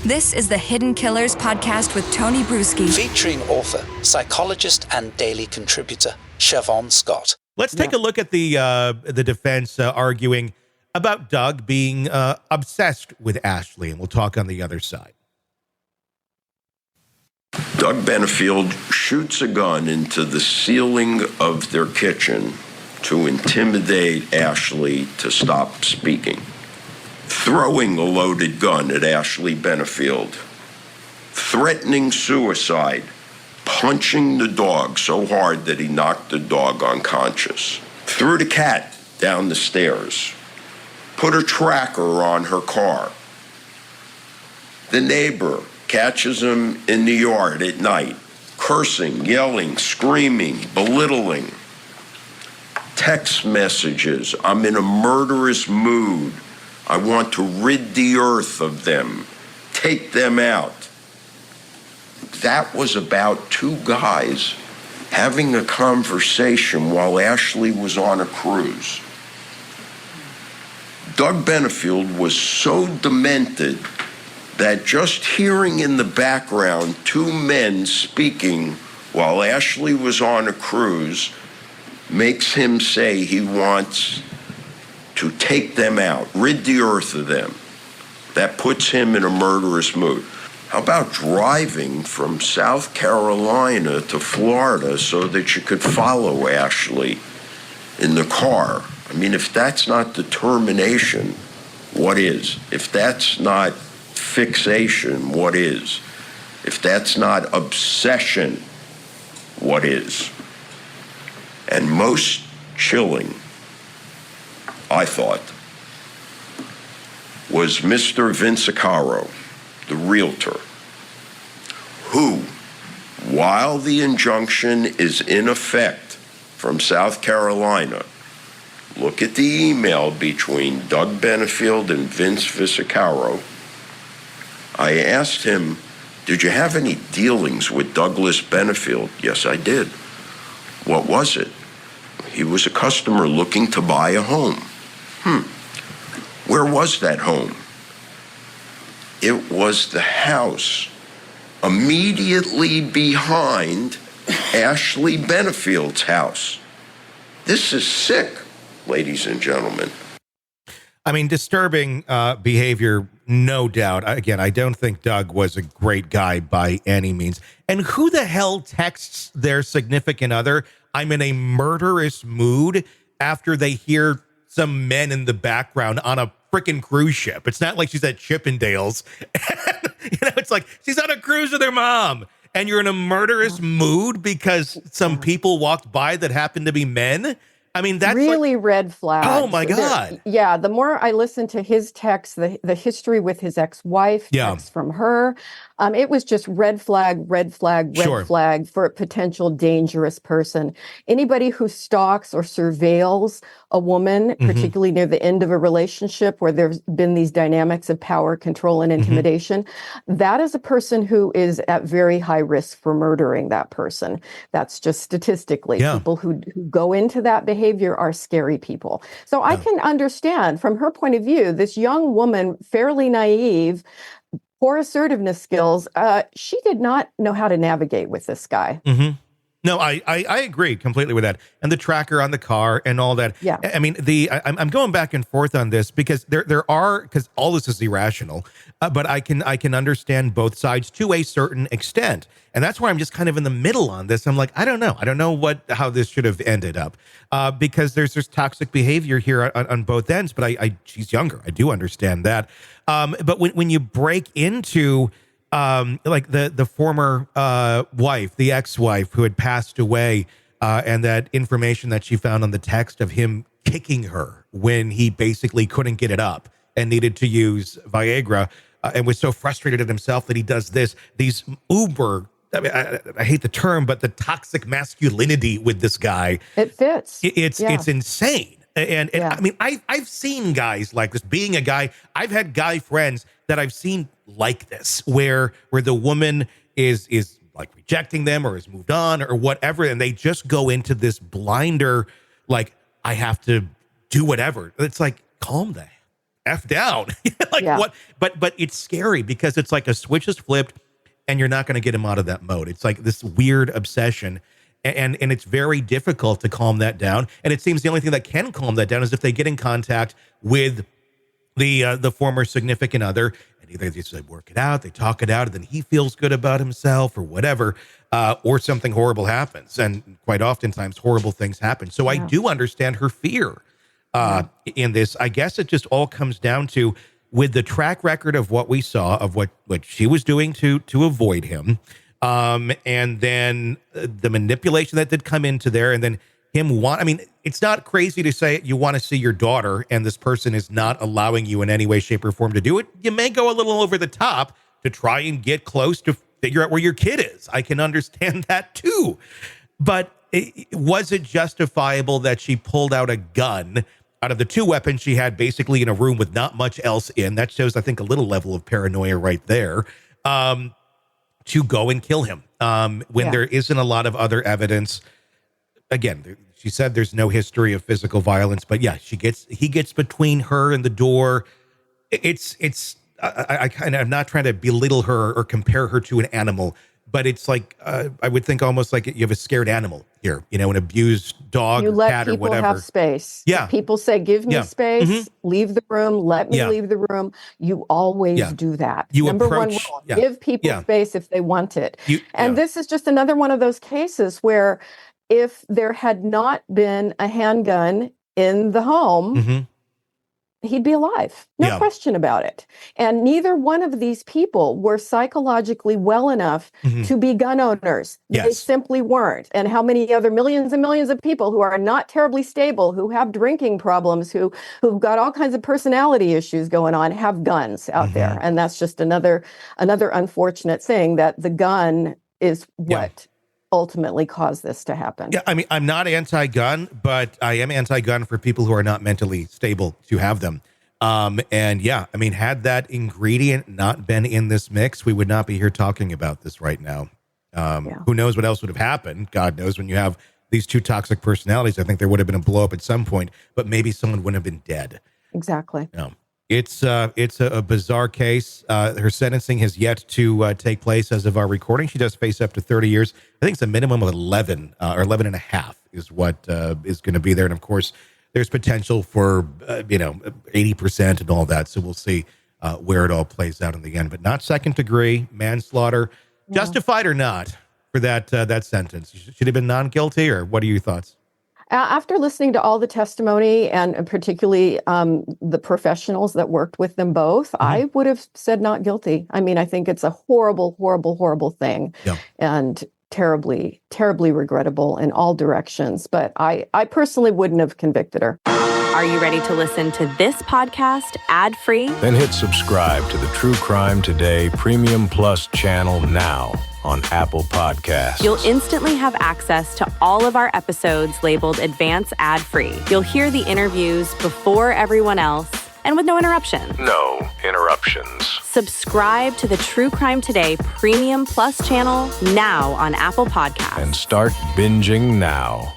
This is the Hidden Killers podcast with Tony Brueski. Featuring author, psychologist, and daily contributor, Shavaun Scott. Let's take a look at the defense arguing about Doug being obsessed with Ashley, and we'll talk on the other side. Doug Benefield shoots a gun into the ceiling of their kitchen to intimidate Ashley to stop speaking. Throwing a loaded gun at Ashley Benefield, threatening suicide, punching the dog so hard that he knocked the dog unconscious, threw the cat down the stairs, put a tracker on her car. The neighbor catches him in the yard at night, cursing, yelling, screaming, belittling. Text messages, I'm in a murderous mood. I want to rid the earth of them, take them out. That was about two guys having a conversation while Ashley was on a cruise. Doug Benefield was so demented that just hearing in the background two men speaking while Ashley was on a cruise makes him say he wants to take them out, rid the earth of them. That puts him in a murderous mood. How about driving from South Carolina to Florida so that you could follow Ashley in the car? I mean, if that's not determination, what is? If that's not fixation, what is? If that's not obsession, what is? And most chilling, I thought, was Mr. Vincicaro, the realtor, who, while the injunction is in effect from South Carolina, look at the email between Doug Benefield and Vince Vincicaro. I asked him, did you have any dealings with Douglas Benefield? Yes, I did. What was it? He was a customer looking to buy a home. Where was that home? It was the house immediately behind Ashley Benefield's house. This is sick, ladies and gentlemen. I mean, disturbing behavior, no doubt. Again, I don't think Doug was a great guy by any means. And who the hell texts their significant other, I'm in a murderous mood, after they hear some men in the background on a freaking cruise ship? It's not like she's at Chippendales. It's like she's on a cruise with her mom, and you're in a murderous mood because some people walked by that happened to be men. I mean, that's really red flags. Oh my God. The more I listened to his text, the history with his ex-wife, texts from her, it was just red flag for a potential dangerous person. Anybody who stalks or surveils a woman, particularly near the end of a relationship where there's been these dynamics of power, control, and intimidation, that is a person who is at very high risk for murdering that person. That's just statistically. People who go into that behavior are scary people. So I can understand from her point of view, this young woman, fairly naive, poor assertiveness skills, she did not know how to navigate with this guy. No, I agree completely with that. And the tracker on the car and all that. Yeah. I mean, I'm going back and forth on this because because all this is irrational, but I can understand both sides to a certain extent. And that's why I'm just kind of in the middle on this. I'm like, I don't know how this should have ended up, because there's toxic behavior here on both ends, but she's younger. I do understand that. But when you break into, like the former wife, the ex-wife who had passed away, and that information that she found on the text of him kicking her when he basically couldn't get it up and needed to use Viagra, and was so frustrated at himself that he does these uber, I hate the term, but the toxic masculinity with this guy. It fits. It's insane. And I mean, I've seen guys like this. Being a guy, I've had guy friends that I've seen like this, where the woman is like rejecting them or has moved on or whatever, and they just go into this blinder, like, I have to do whatever. It's like, calm F down. What? But it's scary because it's like a switch is flipped and you're not going to get him out of that mode. It's like this weird obsession. And it's very difficult to calm that down. And it seems the only thing that can calm that down is if they get in contact with the former significant other, and either they just work it out, they talk it out, and then he feels good about himself or whatever, or something horrible happens. And quite oftentimes horrible things happen. So I do understand her fear in this. I guess it just all comes down to, with the track record of what we saw, of what she was doing to avoid him, and then the manipulation that did come into there, and then him it's not crazy to say you want to see your daughter and this person is not allowing you in any way, shape, or form to do it. You may go a little over the top to try and get close to figure out where your kid is. I can understand that too. But was it justifiable that she pulled out a gun out of the two weapons she had basically in a room with not much else in? That shows, I think, a little level of paranoia right there. To go and kill him when there isn't a lot of other evidence. Again, she said there's no history of physical violence, but yeah, he gets between her and the door. I'm not trying to belittle her or compare her to an animal, but it's like, I would think almost like you have a scared animal here, an abused dog, you or cat or whatever. You let people have space. Yeah. If people say, give me space, leave the room, let me leave the room. You always do that. Number one rule, give people space if they want it. This is just another one of those cases where if there had not been a handgun in the home, he'd be alive. No question about it. And neither one of these people were psychologically well enough to be gun owners. They simply weren't. And how many other millions and millions of people who are not terribly stable, who have drinking problems, who've got all kinds of personality issues going on, have guns out there. And that's just another unfortunate thing, that the gun is what ultimately caused this to happen. Yeah, I'm not anti-gun, but I am anti-gun for people who are not mentally stable to have them. Had that ingredient not been in this mix, we would not be here talking about this right now. Who knows what else would have happened? God knows. When you have these two toxic personalities, I think there would have been a blow up at some point, but maybe someone wouldn't have been dead. Exactly. It's a bizarre case. Her sentencing has yet to take place as of our recording. She does face up to 30 years. I think it's a minimum of 11 or 11 and a half is what is going to be there. And of course, there's potential for 80% and all that. So we'll see where it all plays out in the end. But not second degree manslaughter, justified or not for that sentence. Should have been non-guilty, or what are your thoughts? After listening to all the testimony and particularly the professionals that worked with them both, I would have said not guilty. I think it's a horrible, horrible, horrible thing, and terribly, terribly regrettable in all directions. But I personally wouldn't have convicted her. Are you ready to listen to this podcast ad-free? Then hit subscribe to the True Crime Today Premium Plus channel now on Apple Podcasts. You'll instantly have access to all of our episodes labeled Advance Ad-Free. You'll hear the interviews before everyone else and with no interruption. No interruptions. Subscribe to the True Crime Today Premium Plus channel now on Apple Podcasts. And start binging now.